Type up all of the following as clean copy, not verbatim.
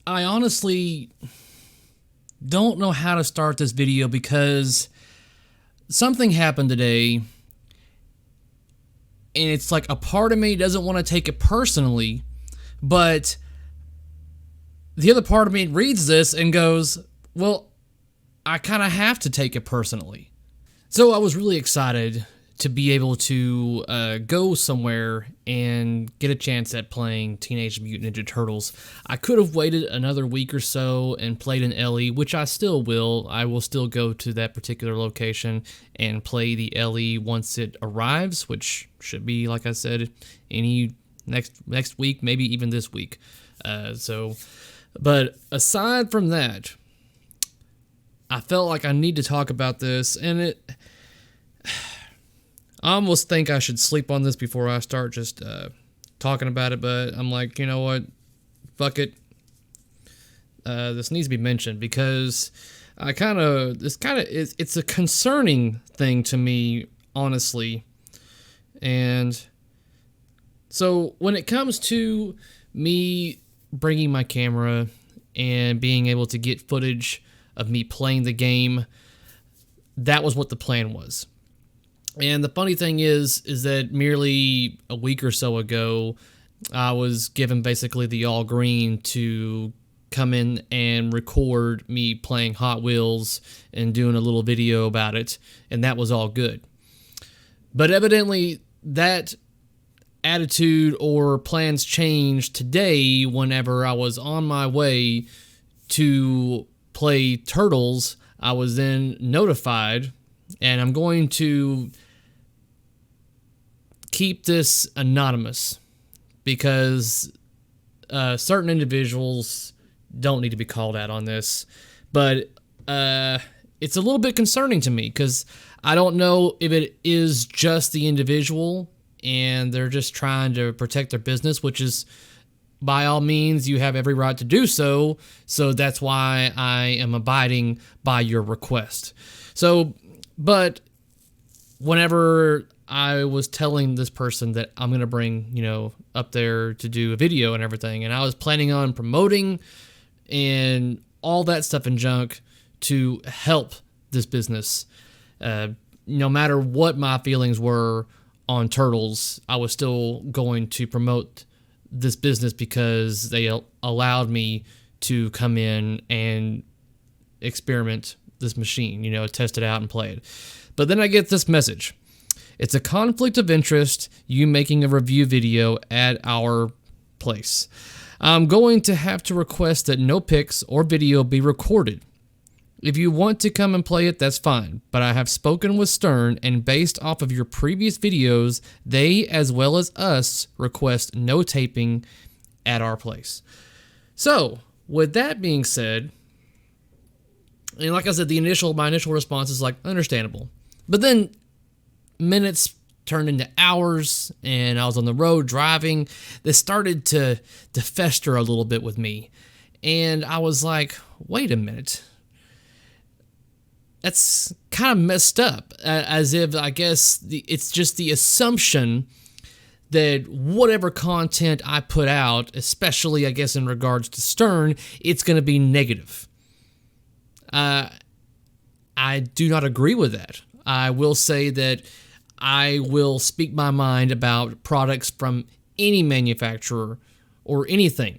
I honestly don't know how to start this video because something happened today, and it's like a part of me doesn't want to take it personally, but the other part of me reads this and goes, well, I kind of have to take it personally. So I was really excited to be able to go somewhere and get a chance at playing Teenage Mutant Ninja Turtles. I could have waited another week or so and played an LE, which I still will. I will still go to that particular location and play the LE once it arrives, which should be, like I said, any next week, maybe even this week. But aside from that, I felt like I need to talk about this, and I almost think I should sleep on this before I start just talking about it, but I'm like, you know what? Fuck it. This needs to be mentioned because it's a concerning thing to me, honestly. And so when it comes to me bringing my camera and being able to get footage of me playing the game, that was what the plan was. And the funny thing is that merely a week or so ago, I was given basically the all green to come in and record me playing Hot Wheels and doing a little video about it, and that was all good. But evidently, that attitude or plans changed today whenever I was on my way to play Turtles. I was then notified, and I'm going to keep this anonymous because certain individuals don't need to be called out on this, but it's a little bit concerning to me because I don't know if it is just the individual and they're just trying to protect their business, which is by all means you have every right to do so, so that's why I am abiding by your request. But whenever I was telling this person that I'm going to bring, up there to do a video and everything, and I was planning on promoting and all that stuff and junk to help this business. No matter what my feelings were on Turtles, I was still going to promote this business because they allowed me to come in and experiment this machine, test it out and play it. But then I get this message. It's a conflict of interest, you making a review video at our place. I'm going to have to request that no pics or video be recorded. If you want to come and play it, that's fine, but I have spoken with Stern, and based off of your previous videos, they, as well as us, request no taping at our place. So, with that being said, and like I said, my initial response is like, understandable. But then minutes turned into hours, and I was on the road driving. This started to fester a little bit with me, and I was like, wait a minute. That's kind of messed up, as if, I guess, it's just the assumption that whatever content I put out, especially, I guess, in regards to Stern, it's going to be negative. I do not agree with that. I will say that I will speak my mind about products from any manufacturer or anything.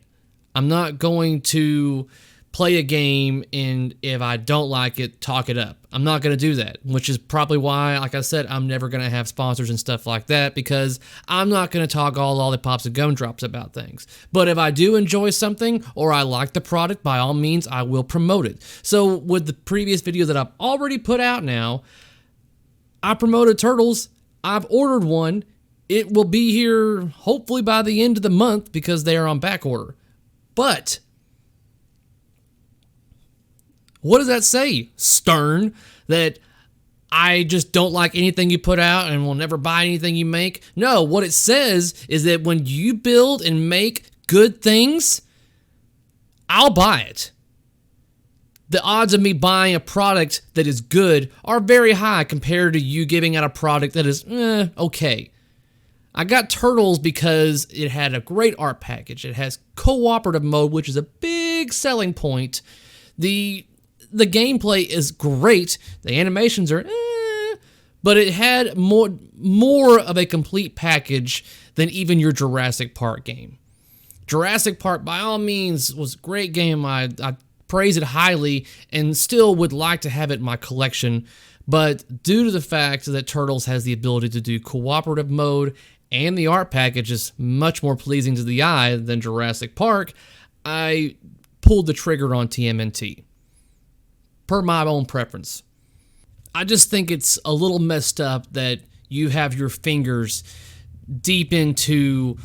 I'm not going to play a game and if I don't like it, talk it up. I'm not going to do that, which is probably why, like I said, I'm never going to have sponsors and stuff like that because I'm not going to talk all lollipops and gumdrops about things. But if I do enjoy something or I like the product, by all means, I will promote it. So with the previous video that I've already put out now, I promoted Turtles. I've ordered one. It will be here hopefully by the end of the month because they are on back order. But what does that say, Stern? That I just don't like anything you put out and will never buy anything you make? No, what it says is that when you build and make good things, I'll buy it. The odds of me buying a product that is good are very high compared to you giving out a product that is okay. I got Turtles because it had a great art package. It has cooperative mode, which is a big selling point. The gameplay is great. The animations are but it had more of a complete package than even your Jurassic Park game. Jurassic Park, by all means, was a great game. I praise it highly and still would like to have it in my collection. But due to the fact that Turtles has the ability to do cooperative mode and the art package is much more pleasing to the eye than Jurassic Park, I pulled the trigger on TMNT. Per my own preference. I just think it's a little messed up that you have your fingers deep into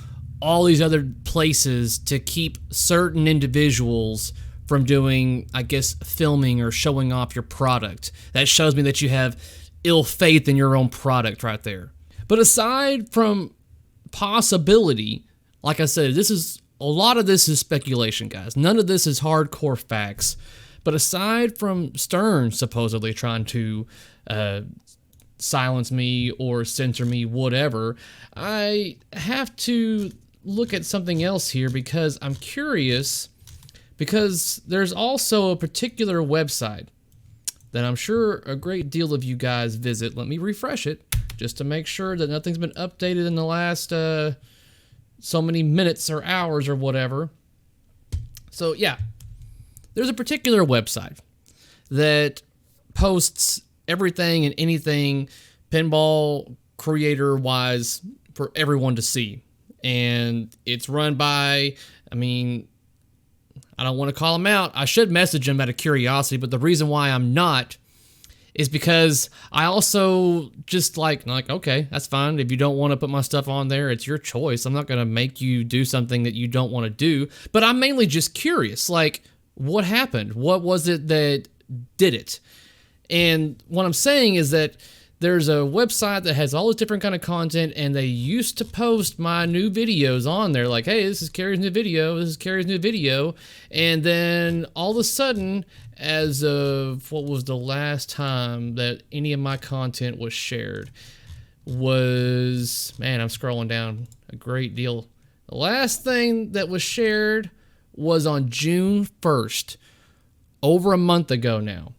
all these other places to keep certain individuals from doing, I guess, filming or showing off your product. That shows me that you have ill faith in your own product right there. But aside from possibility, like I said, a lot of this is speculation, guys. None of this is hardcore facts. But aside from Stern supposedly trying to silence me or censor me, whatever, I have to look at something else here because I'm curious, because there's also a particular website that I'm sure a great deal of you guys visit. Let me refresh it just to make sure that nothing's been updated in the last so many minutes or hours or whatever. So yeah, there's a particular website that posts everything and anything pinball creator wise for everyone to see. And it's run by, I don't want to call him out. I should message him out of curiosity, but the reason why I'm not is because I also just like, okay, that's fine. If you don't want to put my stuff on there, it's your choice. I'm not going to make you do something that you don't want to do. But I'm mainly just curious, like, what happened? What was it that did it? And what I'm saying is that there's a website that has all this different kind of content, and they used to post my new videos on there, like, hey, this is Cary's new video, this is Cary's new video. And then all of a sudden, as of what was the last time that any of my content was shared, was, man, I'm scrolling down a great deal. The last thing that was shared was on June 1st, over a month ago now,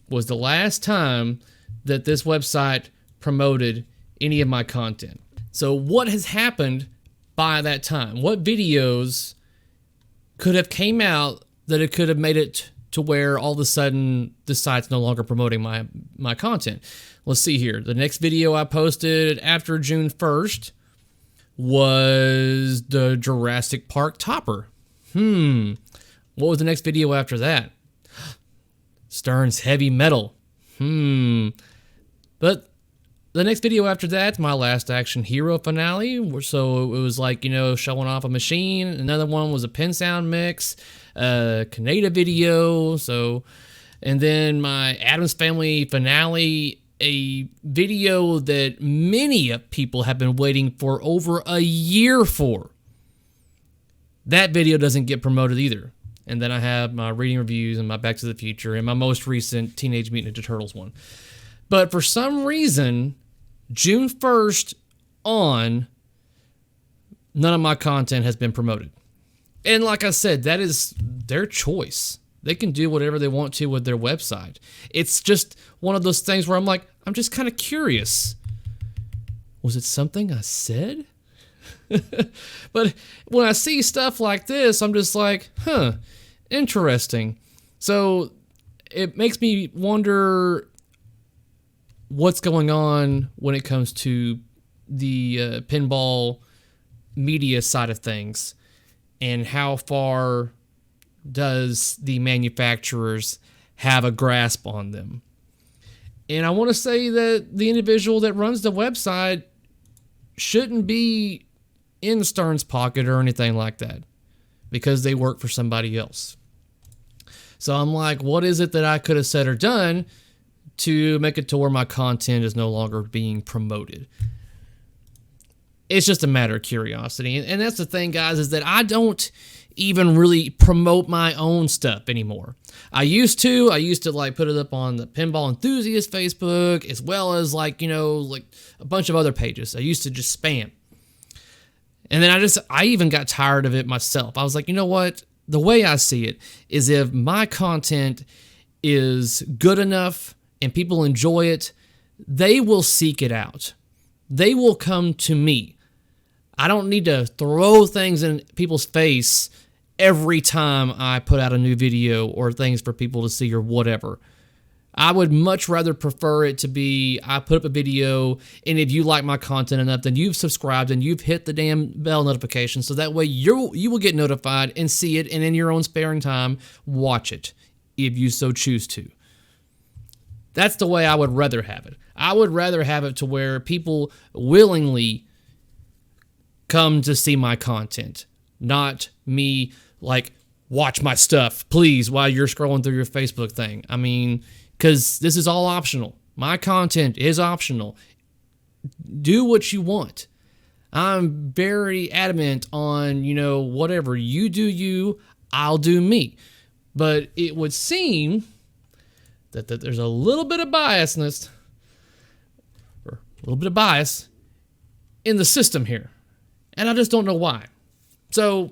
was the last time that this website promoted any of my content. So what has happened by that time? What videos could have came out that it could have made it to where all of a sudden the site's no longer promoting my content? Let's see here. The next video I posted after June 1st was the Jurassic Park topper. What was the next video after that? Stern's Heavy Metal. But the next video after that, my Last Action Hero finale. So it was like, showing off a machine. Another one was a pin sound mix, Canada video. And then my Addams Family finale, a video that many people have been waiting for over a year for. That video doesn't get promoted either. And then I have my reading reviews and my Back to the Future and my most recent Teenage Mutant Ninja Turtles one. But for some reason, June 1st on, none of my content has been promoted. And like I said, that is their choice. They can do whatever they want to with their website. It's just one of those things where I'm like, I'm just kind of curious. Was it something I said? But when I see stuff like this, I'm just like, interesting. So it makes me wonder what's going on when it comes to the pinball media side of things, and how far does the manufacturers have a grasp on them. And I want to say that the individual that runs the website shouldn't be in Stern's pocket or anything like that, because they work for somebody else. So I'm like, what is it that I could have said or done to make it to where my content is no longer being promoted? It's just a matter of curiosity. And that's the thing, guys, is that I don't even really promote my own stuff anymore. I used to like put it up on the Pinball Enthusiast Facebook, as well as like a bunch of other pages. I used to just spam. And then I even got tired of it myself. I was like, you know what? The way I see it is if my content is good enough and people enjoy it, they will seek it out. They will come to me. I don't need to throw things in people's face every time I put out a new video or things for people to see or whatever. I would much rather prefer it to be I put up a video, and if you like my content enough, then you've subscribed and you've hit the damn bell notification, so that way you will get notified and see it, and in your own sparing time, watch it if you so choose to. That's the way I would rather have it. I would rather have it to where people willingly come to see my content, not me like, watch my stuff, please, while you're scrolling through your Facebook thing. I mean, because this is all optional. My content is optional. Do what you want. I'm very adamant on, whatever. You do you, I'll do me. But it would seem that there's a little bit of biasness, or a little bit of bias in the system here. And I just don't know why. So,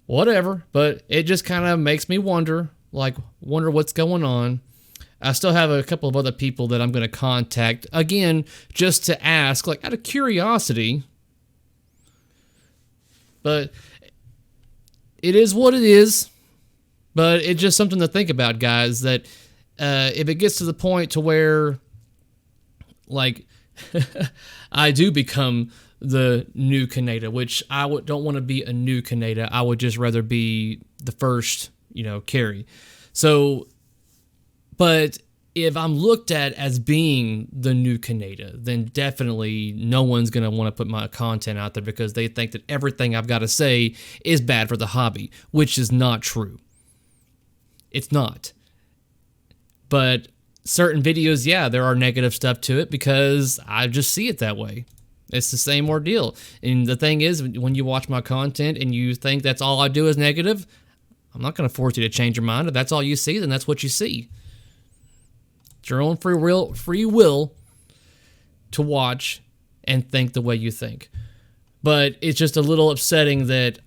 whatever. But it just kind of makes me wonder what's going on. I still have a couple of other people that I'm going to contact, again, just to ask, out of curiosity. But it is what it is. But it's just something to think about, guys, that if it gets to the point to where, I do become the new Kaneda, which I don't want to be a new Kaneda. I would just rather be the first, Cary. So, but if I'm looked at as being the new Kaneda, then definitely no one's going to want to put my content out there because they think that everything I've got to say is bad for the hobby, which is not true. It's not. But certain videos, yeah, there are negative stuff to it because I just see it that way. It's the same ordeal. And the thing is, when you watch my content and you think that's all I do is negative, I'm not going to force you to change your mind. If that's all you see, then that's what you see. It's your own free will to watch and think the way you think. But it's just a little upsetting that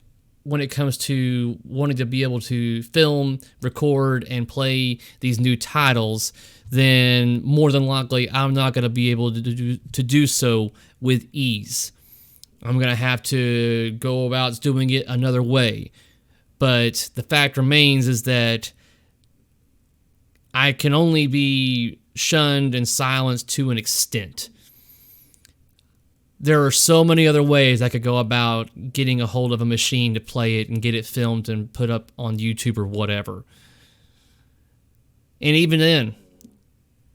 when it comes to wanting to be able to film, record, and play these new titles, then more than likely I'm not going to be able to do so with ease. I'm going to have to go about doing it another way. But the fact remains is that I can only be shunned and silenced to an extent. There are so many other ways I could go about getting a hold of a machine to play it and get it filmed and put up on YouTube or whatever. And even then,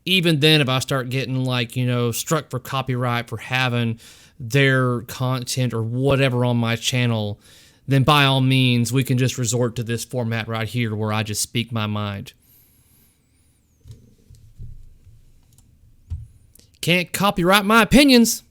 if I start getting struck for copyright for having their content or whatever on my channel, then by all means, we can just resort to this format right here where I just speak my mind. Can't copyright my opinions.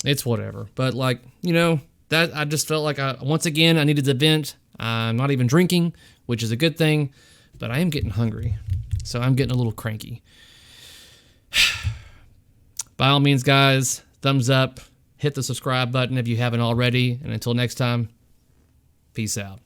It's whatever. But that I just felt like once again I needed to vent. I'm not even drinking, which is a good thing, but I am getting hungry. So I'm getting a little cranky. By all means, guys, thumbs up, hit the subscribe button if you haven't already, and until next time, peace out.